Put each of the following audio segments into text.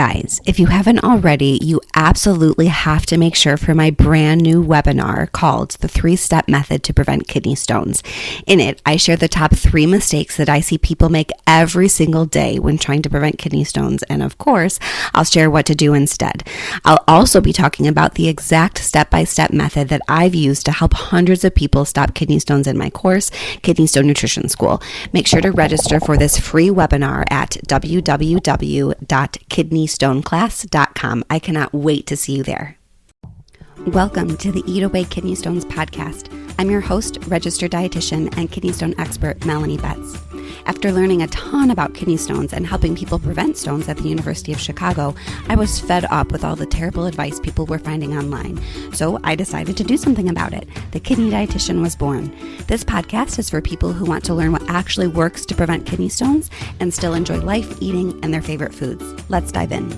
Guys, if you haven't already, you absolutely have to make sure for my brand new webinar called The 3-Step Method to Prevent Kidney Stones. In it, I share the top 3 mistakes that I see people make every single day when trying to prevent kidney stones. And of course, I'll share what to do instead. I'll also be talking about the exact step-by-step method that I've used to help hundreds of people stop kidney stones in my course, Kidney Stone Nutrition School. Make sure to register for this free webinar at www.kidneystoneclass.com. I cannot wait to see you there. Welcome to the Eat Away Kidney Stones podcast. I'm your host, registered dietitian and kidney stone expert, Melanie Betts. After learning a ton about kidney stones and helping people prevent stones at the University of Chicago, I was fed up with all the terrible advice people were finding online. So I decided to do something about it. The Kidney Dietitian was born. This podcast is for people who want to learn what actually works to prevent kidney stones and still enjoy life, eating, and their favorite foods. Let's dive in.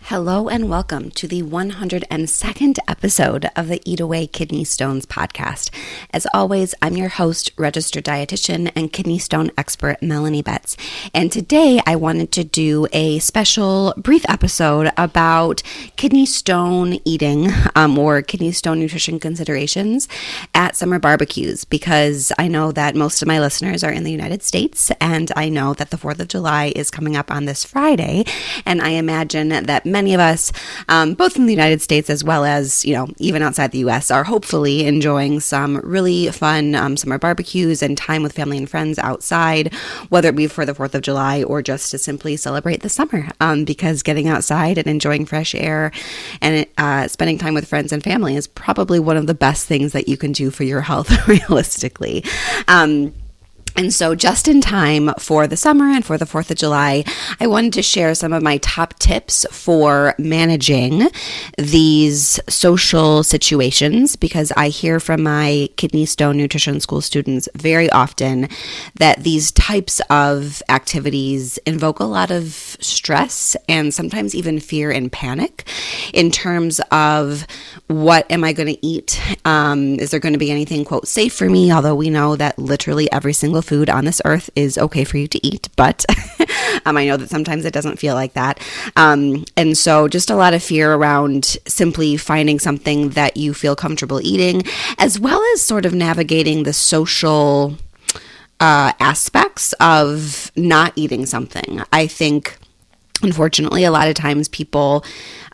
Hello and welcome to the 102nd episode of the Eat Away Kidney Stones podcast. As always, I'm your host, registered dietitian and kidney stone expert, Melanie Betts. And today I wanted to do a special brief episode about kidney stone eating or kidney stone nutrition considerations at summer barbecues, because I know that most of my listeners are in the United States, and I know that the 4th of July is coming up on this Friday, and I imagine that many of us, both in the United States as well as, even outside the U.S., are hopefully enjoying some really fun summer barbecues and time with family and friends outside, whether it be for the 4th of July or just to simply celebrate the summer, because getting outside and enjoying fresh air and spending time with friends and family is probably one of the best things that you can do for your health, realistically. And so just in time for the summer and for the 4th of July, I wanted to share some of my top tips for managing these social situations, because I hear from my Kidney Stone Nutrition School students very often that these types of activities invoke a lot of stress and sometimes even fear and panic in terms of what am I going to eat? Is there going to be anything, quote, safe for me? Although we know that literally every single food on this earth is okay for you to eat, but I know that sometimes it doesn't feel like that. And so just a lot of fear around simply finding something that you feel comfortable eating, as well as sort of navigating the social aspects of not eating something. I think, unfortunately, a lot of times people,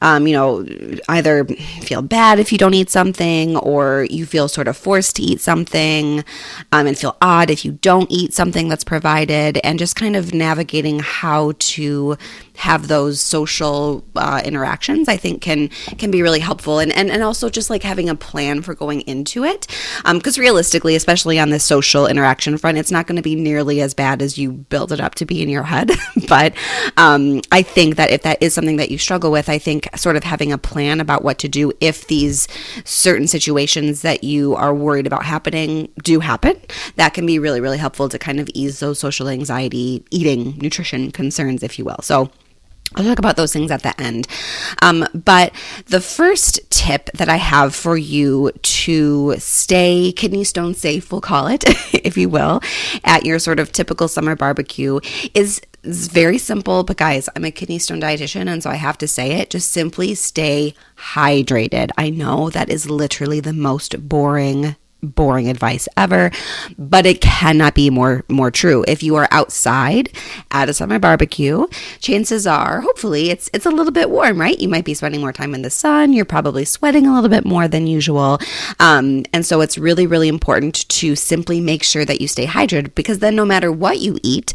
either feel bad if you don't eat something, or you feel sort of forced to eat something, and feel odd if you don't eat something that's provided, and just kind of navigating how to have those social interactions, I think can be really helpful. And also just like having a plan for going into it. Because realistically, especially on this social interaction front, it's not going to be nearly as bad as you build it up to be in your head. But I think that if that is something that you struggle with, I think sort of having a plan about what to do if these certain situations that you are worried about happening do happen, that can be really, really helpful to kind of ease those social anxiety, eating, nutrition concerns, if you will. So I'll talk about those things at the end. But the first tip that I have for you to stay kidney stone safe, we'll call it, if you will, at your sort of typical summer barbecue is very simple. But guys, I'm a kidney stone dietitian, and so I have to say it. Just simply stay hydrated. I know that is literally the most boring advice ever, but it cannot be more true. If you are outside at a summer barbecue, chances are, hopefully, it's a little bit warm, right? You might be spending more time in the sun. You're probably sweating a little bit more than usual. And so it's really, really important to simply make sure that you stay hydrated, because then no matter what you eat,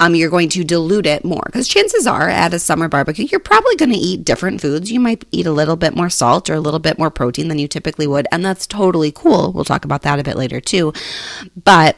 you're going to dilute it more. Because chances are at a summer barbecue, you're probably going to eat different foods. You might eat a little bit more salt or a little bit more protein than you typically would. And that's totally cool. We'll talk about that a bit later too. But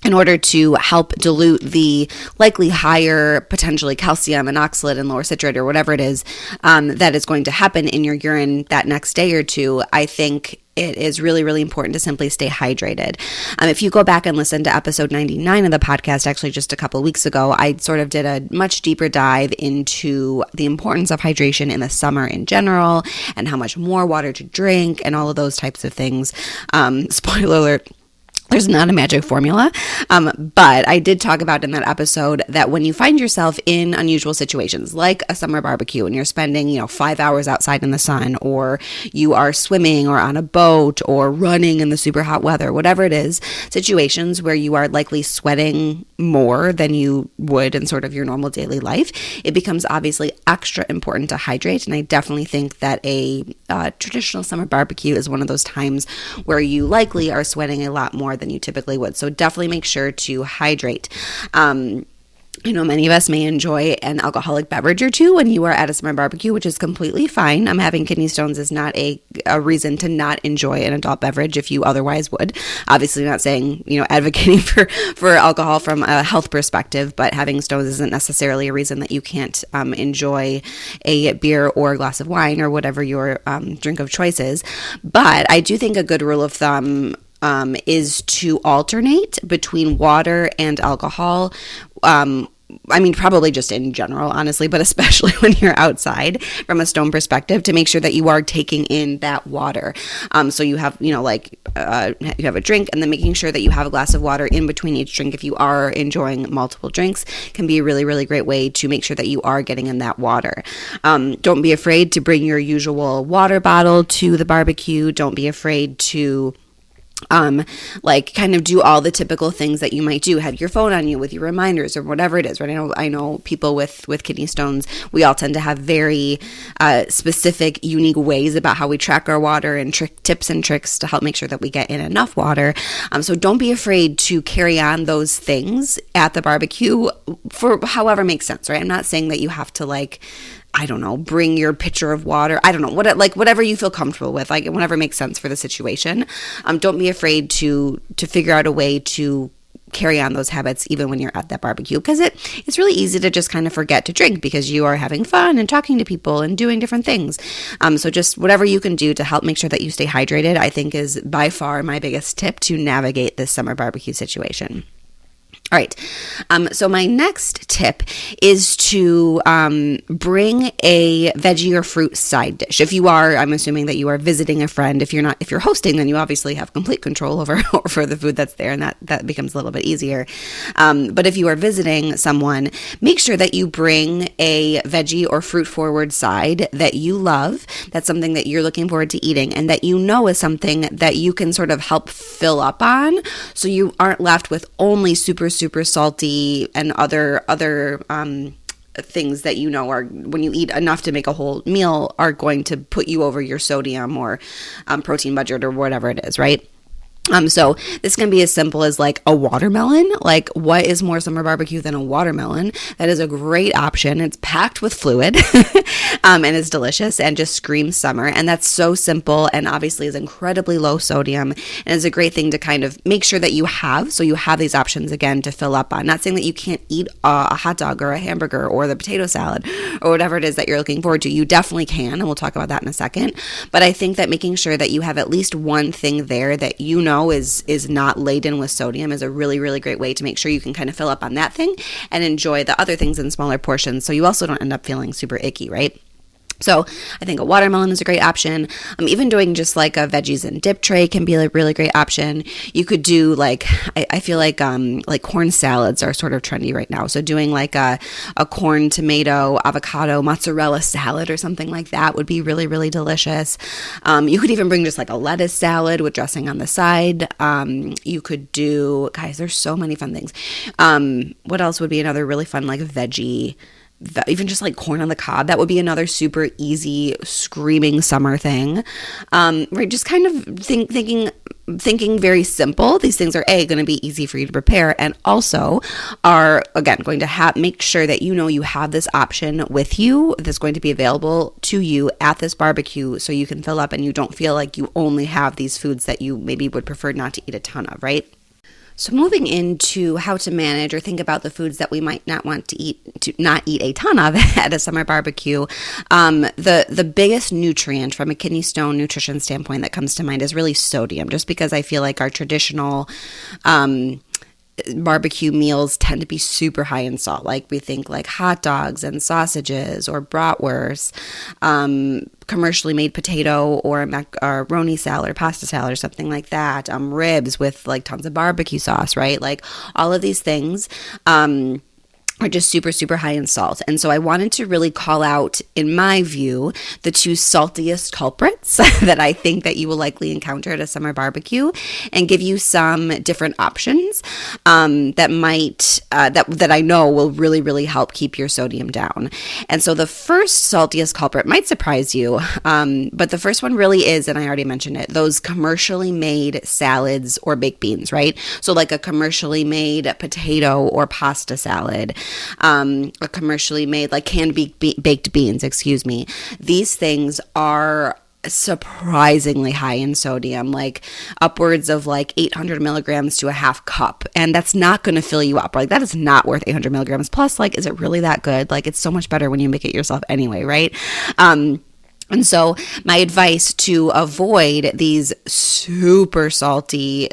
in order to help dilute the likely higher potentially calcium and oxalate and lower citrate or whatever it is that is going to happen in your urine that next day or two, I think it is really, really important to simply stay hydrated. If you go back and listen to episode 99 of the podcast, actually just a couple of weeks ago, I sort of did a much deeper dive into the importance of hydration in the summer in general and how much more water to drink and all of those types of things. Spoiler alert, There's not a magic formula, but I did talk about in that episode that when you find yourself in unusual situations, like a summer barbecue, and you're spending, 5 hours outside in the sun, or you are swimming or on a boat or running in the super hot weather, whatever it is, situations where you are likely sweating more than you would in sort of your normal daily life, it becomes obviously extra important to hydrate. And I definitely think that a traditional summer barbecue is one of those times where you likely are sweating a lot more than you typically would. So definitely make sure to hydrate. I know many of us may enjoy an alcoholic beverage or two when you are at a summer barbecue, which is completely fine. Having kidney stones is not a reason to not enjoy an adult beverage if you otherwise would. Obviously not saying, advocating for alcohol from a health perspective, but having stones isn't necessarily a reason that you can't enjoy a beer or a glass of wine or whatever your drink of choice is. But I do think a good rule of thumb is to alternate between water and alcohol. Probably just in general, honestly, but especially when you're outside from a stone perspective, to make sure that you are taking in that water. So you have, you have a drink, and then making sure that you have a glass of water in between each drink. If you are enjoying multiple drinks, can be a really, really great way to make sure that you are getting in that water. Don't be afraid to bring your usual water bottle to the barbecue. Don't be afraid to kind of do all the typical things that you might do. Have your phone on you with your reminders or whatever it is, right? I know people with kidney stones, we all tend to have very specific, unique ways about how we track our water and tips and tricks to help make sure that we get in enough water. So don't be afraid to carry on those things at the barbecue for however makes sense, right? I'm not saying that you have to bring your pitcher of water. Whatever you feel comfortable with, whatever makes sense for the situation. Don't be afraid to figure out a way to carry on those habits even when you're at that barbecue, because it's really easy to just kind of forget to drink because you are having fun and talking to people and doing different things. So just whatever you can do to help make sure that you stay hydrated, I think is by far my biggest tip to navigate this summer barbecue situation. All right. So my next tip is to bring a veggie or fruit side dish. If you are, I'm assuming that you are visiting a friend. If you're hosting, then you obviously have complete control over the food that's there, and that becomes a little bit easier. But if you are visiting someone, make sure that you bring a veggie or fruit forward side that you love. That's something that you're looking forward to eating, and that is something that you can sort of help fill up on, so you aren't left with only super salty and other things that are, when you eat enough to make a whole meal, are going to put you over your sodium or protein budget or whatever it is, right? So this can be as simple as a watermelon. What is more summer barbecue than a watermelon? That is a great option. It's packed with fluid and it's delicious and just screams summer. And that's so simple, and obviously is incredibly low sodium, and is a great thing to kind of make sure that you have, so you have these options again to fill up on. Not saying that you can't eat a hot dog or a hamburger or the potato salad or whatever it is that you're looking forward to. You definitely can, and we'll talk about that in a second. But I think that making sure that you have at least one thing there that is not laden with sodium is a really, really great way to make sure you can kind of fill up on that thing and enjoy the other things in smaller portions, so you also don't end up feeling super icky, right? So I think a watermelon is a great option. Even doing just a veggies and dip tray can be a really great option. You could do I feel like corn salads are sort of trendy right now. So doing a corn, tomato, avocado, mozzarella salad or something like that would be really, really delicious. You could even bring just a lettuce salad with dressing on the side. You could do, guys, there's so many fun things. What else would be another really fun veggie? Even just corn on the cob, that would be another super easy screaming summer thing. Right, just kind of thinking very simple. These things are going to be easy for you to prepare, and also are, again, going to make sure that you have this option with you that's going to be available to you at this barbecue, so you can fill up and you don't feel like you only have these foods that you maybe would prefer not to eat a ton of, right? So moving into how to manage or think about the foods that we might not want to not eat a ton of at a summer barbecue, the biggest nutrient from a kidney stone nutrition standpoint that comes to mind is really sodium, just because I feel like our traditional barbecue meals tend to be super high in salt. Like we think like hot dogs and sausages or bratwurst, commercially made potato or macaroni salad or pasta salad or something like that, ribs with like tons of barbecue sauce, right? Like all of these things, are just super, super high in salt. And so I wanted to really call out, in my view, the two saltiest culprits that I think that you will likely encounter at a summer barbecue, and give you some different options that I know will really, really help keep your sodium down. And so the first saltiest culprit might surprise you, but the first one really is, and I already mentioned it, those commercially made salads or baked beans, right? So like a commercially made potato or pasta salad, a commercially made like canned baked beans, These things are surprisingly high in sodium, like upwards of like 800 milligrams to a half cup. And that's not going to fill you up. Like that is not worth 800 milligrams. Plus, like, is it really that good? Like it's so much better when you make it yourself anyway, right? And so my advice to avoid these super salty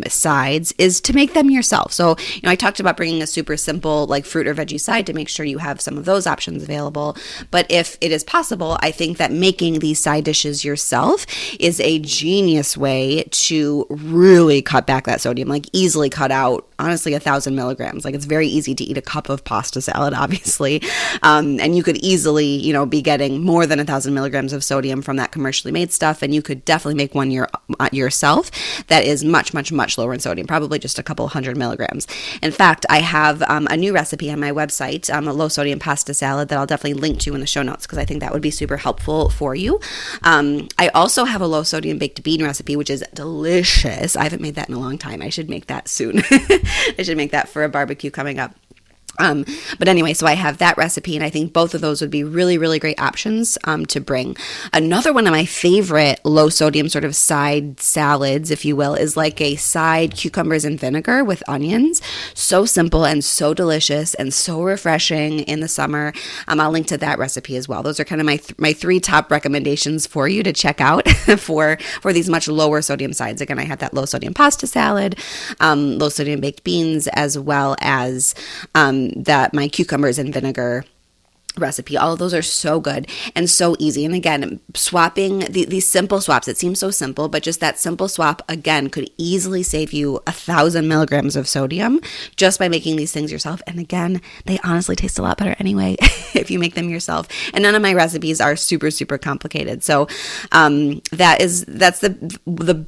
sides is to make them yourself. So, I talked about bringing a super simple like fruit or veggie side to make sure you have some of those options available. But if it is possible, I think that making these side dishes yourself is a genius way to really cut back that sodium, like easily cut out, honestly, 1,000 milligrams. Like it's very easy to eat a cup of pasta salad, obviously. And you could easily, be getting more than 1,000 milligrams of sodium from that commercially made stuff. And you could definitely make one yourself that is much lower in sodium, probably just a couple hundred milligrams. In fact, I have a new recipe on my website, a low sodium pasta salad that I'll definitely link to in the show notes because I think that would be super helpful for you. I also have a low sodium baked bean recipe, which is delicious. I haven't made that in a long time. I should make that soon. I should make that for a barbecue coming up. But anyway, so I have that recipe, and I think both of those would be really, really great options to bring. Another one of my favorite low sodium sort of side salads, if you will, is like a side cucumbers and vinegar with onions. So simple and so delicious and so refreshing in the summer. I'll link to that recipe as well. Those are kind of my three top recommendations for you to check out for these much lower sodium sides. Again, I have that low sodium pasta salad, low sodium baked beans, as well as that my cucumbers and vinegar recipe. All of those are so good and so easy. And again, swapping these simple swaps, it seems so simple, but just that simple swap again could easily save you 1,000 milligrams of sodium just by making these things yourself. And again, they honestly taste a lot better anyway if you make them yourself. And none of my recipes are super, super complicated. So that's the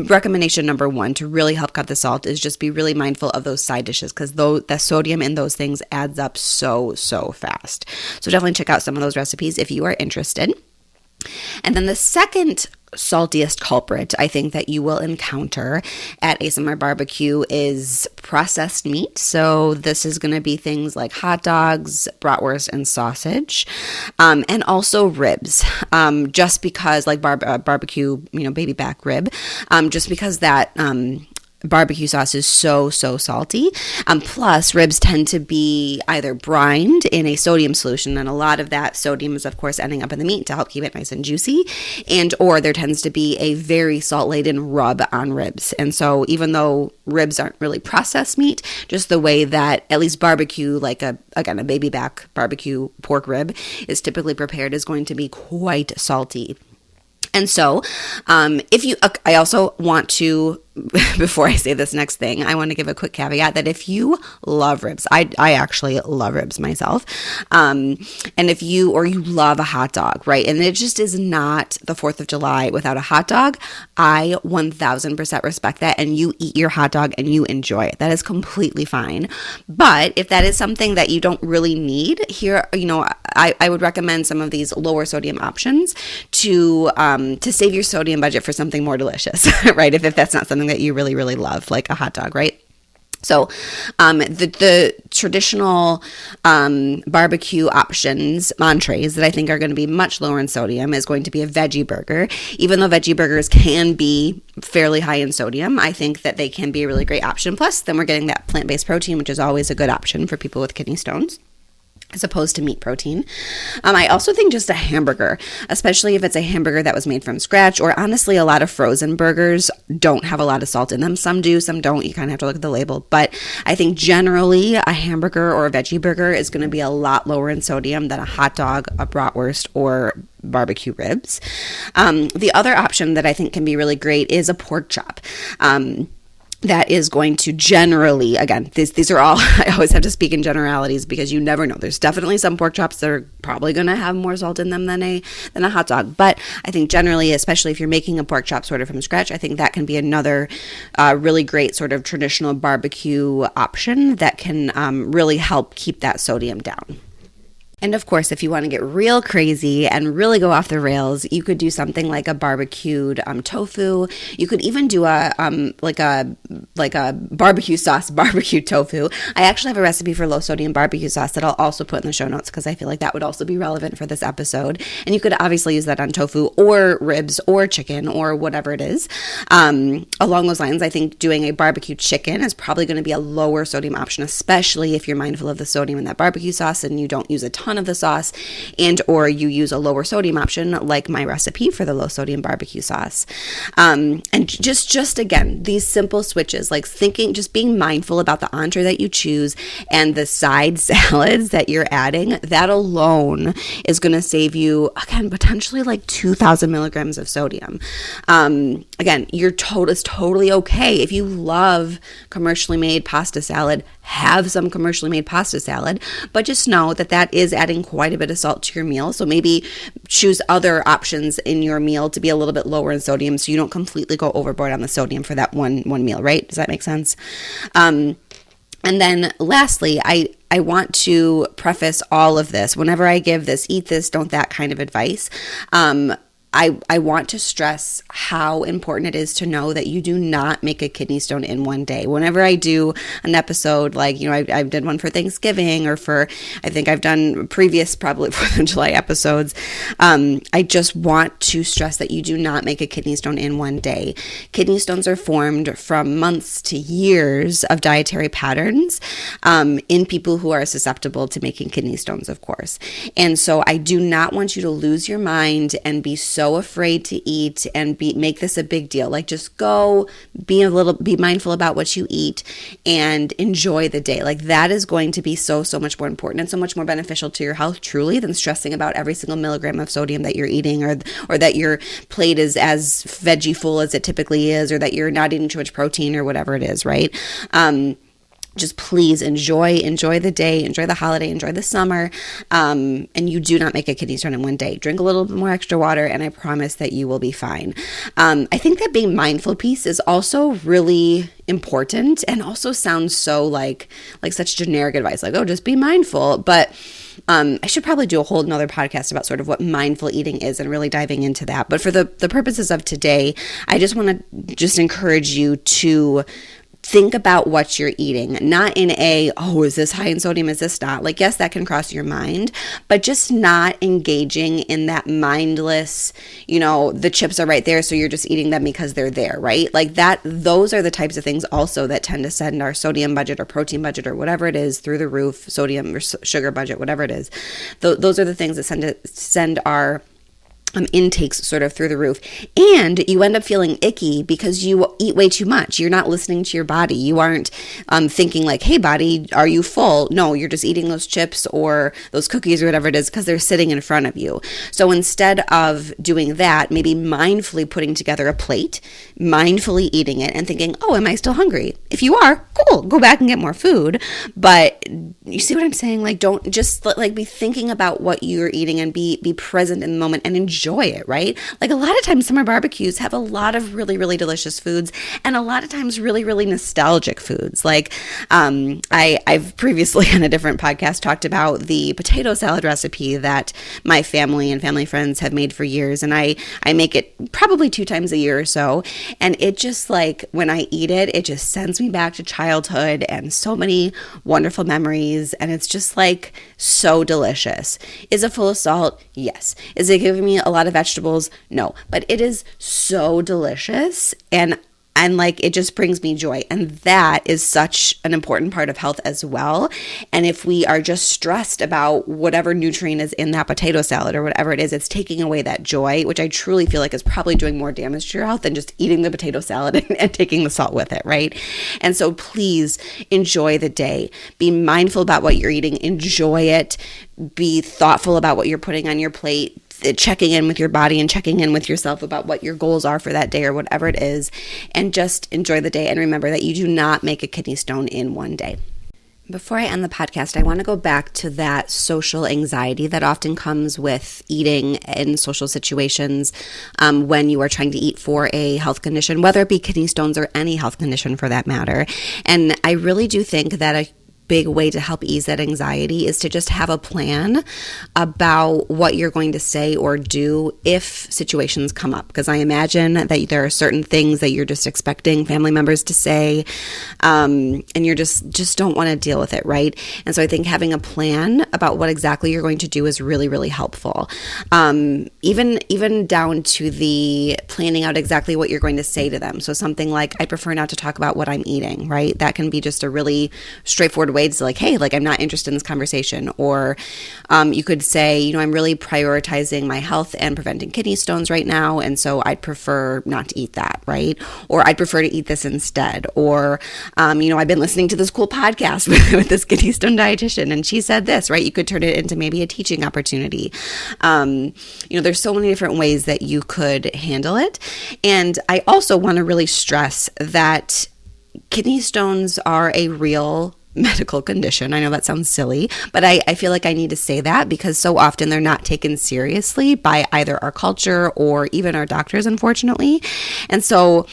recommendation number one to really help cut the salt is just be really mindful of those side dishes because the sodium in those things adds up so fast. So definitely check out some of those recipes if you are interested. And then the second saltiest culprit I think that you will encounter at a summer barbecue is processed meat. So this is going to be things like hot dogs, bratwurst, and sausage, and also ribs. Just because like barbecue, baby back rib, just because that barbecue sauce is so salty. Plus, ribs tend to be either brined in a sodium solution, and a lot of that sodium is, of course, ending up in the meat to help keep it nice and juicy, or there tends to be a very salt-laden rub on ribs. And so even though ribs aren't really processed meat, just the way that at least barbecue, like a baby back barbecue pork rib is typically prepared is going to be quite salty. And so, I also want to, before I say this next thing, I want to give a quick caveat that if you love ribs, I actually love ribs myself, and if you love a hot dog, right, and it just is not the 4th of July without a hot dog, I 1000% respect that, and you eat your hot dog and you enjoy it. That is completely fine. But if that is something that you don't really need, here, I would recommend some of these lower sodium options to save your sodium budget for something more delicious, right? If that's not something that you really, really love, like a hot dog, right? So the traditional barbecue options, entrees that I think are going to be much lower in sodium is going to be a veggie burger. Even though veggie burgers can be fairly high in sodium, I think that they can be a really great option. Plus, then we're getting that plant-based protein, which is always a good option for people with kidney stones. as opposed to meat protein. I also think just a hamburger, especially if it's a hamburger that was made from scratch, or honestly, a lot of frozen burgers don't have a lot of salt in them. Some do, some don't. You kind of have to look at the label. But I think generally a hamburger or a veggie burger is going to be a lot lower in sodium than a hot dog, a bratwurst, or barbecue ribs. The other option that I think can be really great is a pork chop. That is going to generally, again, these are all, I always have to speak in generalities because you never know. There's definitely some pork chops that are probably going to have more salt in them than a hot dog. But I think generally, especially if you're making a pork chop sort of from scratch, I think that can be another really great sort of traditional barbecue option that can really help keep that sodium down. And of course, if you want to get real crazy and really go off the rails, you could do something like a barbecued tofu. You could even do a barbecue sauce, barbecued tofu. I actually have a recipe for low sodium barbecue sauce that I'll also put in the show notes because I feel like that would also be relevant for this episode. And you could obviously use that on tofu or ribs or chicken or whatever it is. Along those lines, I think doing a barbecue chicken is probably going to be a lower sodium option, especially if you're mindful of the sodium in that barbecue sauce and you don't use a ton of the sauce, and or you use a lower sodium option like my recipe for the low sodium barbecue sauce. And just again, these simple switches, like just being mindful about the entree that you choose and the side salads that you're adding, that alone is going to save you, again, potentially like 2,000 milligrams of sodium. Again, it's totally okay. If you love commercially made pasta salad, have some commercially made pasta salad, but just know that is adding quite a bit of salt to your meal. So maybe choose other options in your meal to be a little bit lower in sodium so you don't completely go overboard on the sodium for that one meal, right? Does that make sense? And then lastly, I want to preface all of this. Whenever I give this, eat this, don't that kind of advice, I want to stress how important it is to know that you do not make a kidney stone in one day. Whenever I do an episode, like, I did one for Thanksgiving or I think I've done previous probably 4th of July episodes. I just want to stress that you do not make a kidney stone in one day. Kidney stones are formed from months to years of dietary patterns in people who are susceptible to making kidney stones, of course. And so I do not want you to lose your mind and be so afraid to eat and make this a big deal. Like, just go be mindful about what you eat and enjoy the day. Like, that is going to be so much more important and so much more beneficial to your health truly than stressing about every single milligram of sodium that you're eating, or that your plate is as veggie full as it typically is, or that you're not eating too much protein or whatever it is, right? Just please enjoy the day, enjoy the holiday, enjoy the summer, and you do not make a kidney stone in one day. Drink a little bit more extra water, and I promise that you will be fine. I think that being mindful piece is also really important, and also sounds so like such generic advice, like, oh, just be mindful. But I should probably do a whole nother podcast about sort of what mindful eating is and really diving into that. But for the purposes of today, I just want to just encourage you to think about what you're eating, not in is this high in sodium, is this not? Like, yes, that can cross your mind, but just not engaging in that mindless, the chips are right there, so you're just eating them because they're there, right? Like that, those are the types of things also that tend to send our sodium budget or protein budget or whatever it is through the roof, sodium or sugar budget, whatever it is. Those are the things that send our intakes sort of through the roof, and you end up feeling icky because you eat way too much. You're not listening to your body. You aren't thinking like, hey body, are you full? No, you're just eating those chips or those cookies or whatever it is because they're sitting in front of you. So instead of doing that, maybe mindfully putting together a plate, mindfully eating it and thinking, oh, am I still hungry? If you are, cool, go back and get more food. But you see what I'm saying? Like, don't just like be thinking about what you're eating and be present in the moment and enjoy it, right? Like, a lot of times summer barbecues have a lot of really, really delicious foods, and a lot of times really, really nostalgic foods. Like, I've previously on a different podcast talked about the potato salad recipe that my family and family friends have made for years, and I make it probably 2 times a year or so, and it just, like, when I eat it, it just sends me back to childhood and so many wonderful memories, and it's just like so delicious. Is it full of salt? Yes. Is it giving me a lot of vegetables? No, but it is so delicious, and And like, it just brings me joy. And that is such an important part of health as well. And if we are just stressed about whatever nutrient is in that potato salad or whatever it is, it's taking away that joy, which I truly feel like is probably doing more damage to your health than just eating the potato salad and taking the salt with it, right? And so please enjoy the day. Be mindful about what you're eating. Enjoy it. Be thoughtful about what you're putting on your plate. Checking in with your body and checking in with yourself about what your goals are for that day or whatever it is, and just enjoy the day. And remember that you do not make a kidney stone in one day. Before I end the podcast, I want to go back to that social anxiety that often comes with eating in social situations when you are trying to eat for a health condition, whether it be kidney stones or any health condition for that matter. And I really do think that a big way to help ease that anxiety is to just have a plan about what you're going to say or do if situations come up. Because I imagine that there are certain things that you're just expecting family members to say, and you're just don't want to deal with it, right? And so I think having a plan about what exactly you're going to do is really, really helpful. Even down to the planning out exactly what you're going to say to them. So something like, I prefer not to talk about what I'm eating, right? That can be just a really straightforward way to like, hey, like, I'm not interested in this conversation. Or you could say, I'm really prioritizing my health and preventing kidney stones right now, and so I'd prefer not to eat that, right? Or I'd prefer to eat this instead. Or I've been listening to this cool podcast with this kidney stone dietitian, and she said this, right? You could turn it into maybe a teaching opportunity. There's so many different ways that you could handle it. And I also want to really stress that kidney stones are a real medical condition. I know that sounds silly, but I feel like I need to say that because so often they're not taken seriously by either our culture or even our doctors, unfortunately. And so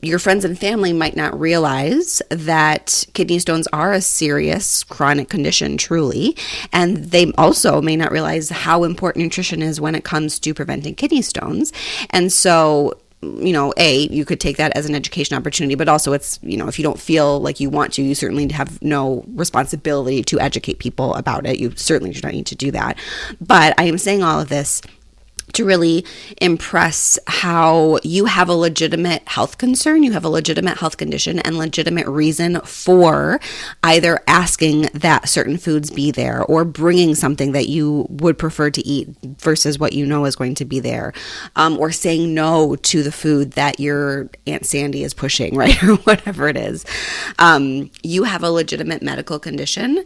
your friends and family might not realize that kidney stones are a serious chronic condition, truly. And they also may not realize how important nutrition is when it comes to preventing kidney stones. And so you could take that as an education opportunity, but also it's, if you don't feel like you want to, you certainly have no responsibility to educate people about it. You certainly do not need to do that. But I am saying all of this to really impress how you have a legitimate health concern, you have a legitimate health condition and legitimate reason for either asking that certain foods be there or bringing something that you would prefer to eat versus what you know is going to be there, or saying no to the food that your Aunt Sandy is pushing, right? Or whatever it is. You have a legitimate medical condition,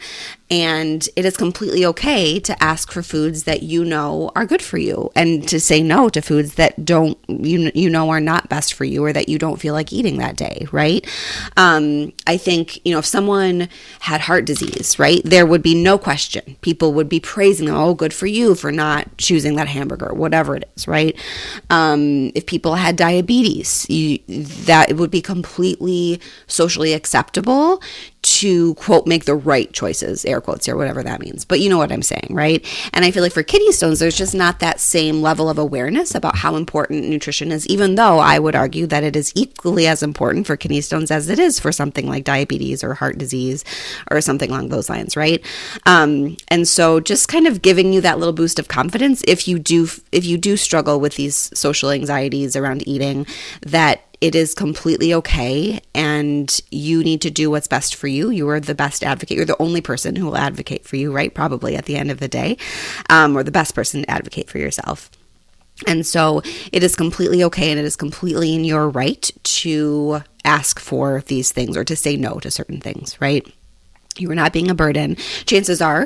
and it is completely okay to ask for foods that you know are good for you, and to say no to foods that don't, are not best for you or that you don't feel like eating that day, right? I think, if someone had heart disease, right, there would be no question. People would be praising them, oh, good for you for not choosing that hamburger, whatever it is, right? If people had diabetes, that it would be completely socially acceptable to, quote, make the right choices, air quotes here, whatever that means. But you know what I'm saying, right? And I feel like for kidney stones, there's just not that same level of awareness about how important nutrition is, even though I would argue that it is equally as important for kidney stones as it is for something like diabetes or heart disease or something along those lines, right? And so just kind of giving you that little boost of confidence if you do struggle with these social anxieties around eating, that it is completely okay, and you need to do what's best for you. You are the best advocate. You're the only person who will advocate for you, right? Probably at the end of the day, or the best person to advocate for yourself. And so it is completely okay, and it is completely in your right to ask for these things or to say no to certain things, right? You are not being a burden. Chances are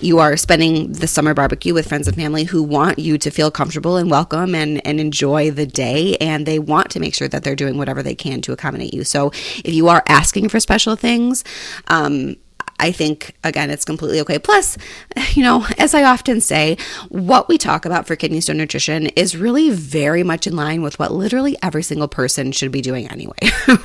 you are spending the summer barbecue with friends and family who want you to feel comfortable and welcome and enjoy the day, and they want to make sure that they're doing whatever they can to accommodate you. So if you are asking for special things, I think, again, it's completely okay. Plus, as I often say, what we talk about for kidney stone nutrition is really very much in line with what literally every single person should be doing anyway,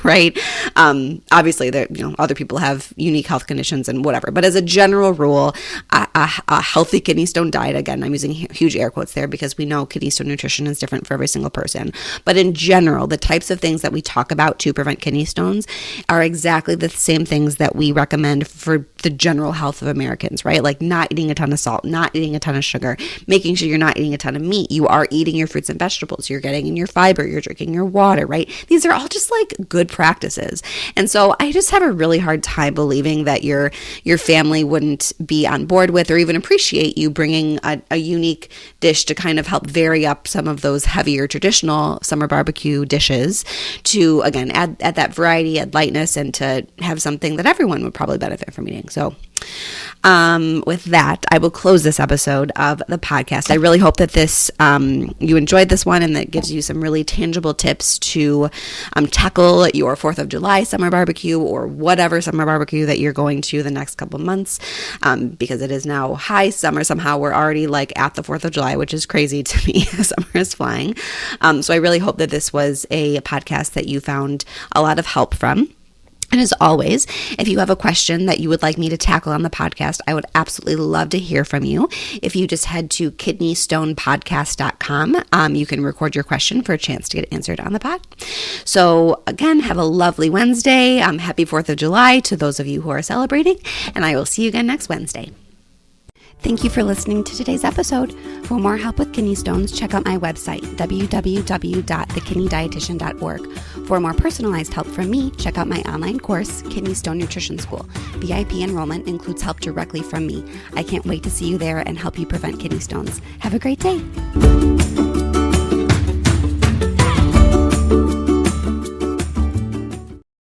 right? Obviously, other people have unique health conditions and whatever, but as a general rule, a healthy kidney stone diet, again, I'm using huge air quotes there because we know kidney stone nutrition is different for every single person, but in general, the types of things that we talk about to prevent kidney stones are exactly the same things that we recommend for for the general health of Americans, right? Like not eating a ton of salt, not eating a ton of sugar, making sure you're not eating a ton of meat. You are eating your fruits and vegetables. You're getting in your fiber. You're drinking your water, right? These are all just like good practices. And so I just have a really hard time believing that your family wouldn't be on board with or even appreciate you bringing a unique dish to kind of help vary up some of those heavier traditional summer barbecue dishes to, again, add that variety, add lightness, and to have something that everyone would probably benefit from eating. So with that, I will close this episode of the podcast. I really hope that this you enjoyed this one and that gives you some really tangible tips to tackle your 4th of July summer barbecue or whatever summer barbecue that you're going to the next couple months, because it is now high summer. Somehow we're already like at the 4th of July, which is crazy to me. Summer is flying. So I really hope that this was a podcast that you found a lot of help from. And as always, if you have a question that you would like me to tackle on the podcast, I would absolutely love to hear from you. If you just head to kidneystonepodcast.com, you can record your question for a chance to get answered on the pod. So again, have a lovely Wednesday. Happy 4th of July to those of you who are celebrating, and I will see you again next Wednesday. Thank you for listening to today's episode. For more help with kidney stones, check out my website, www.thekidneydietitian.org. For more personalized help from me, check out my online course, Kidney Stone Nutrition School. VIP enrollment includes help directly from me. I can't wait to see you there and help you prevent kidney stones. Have a great day.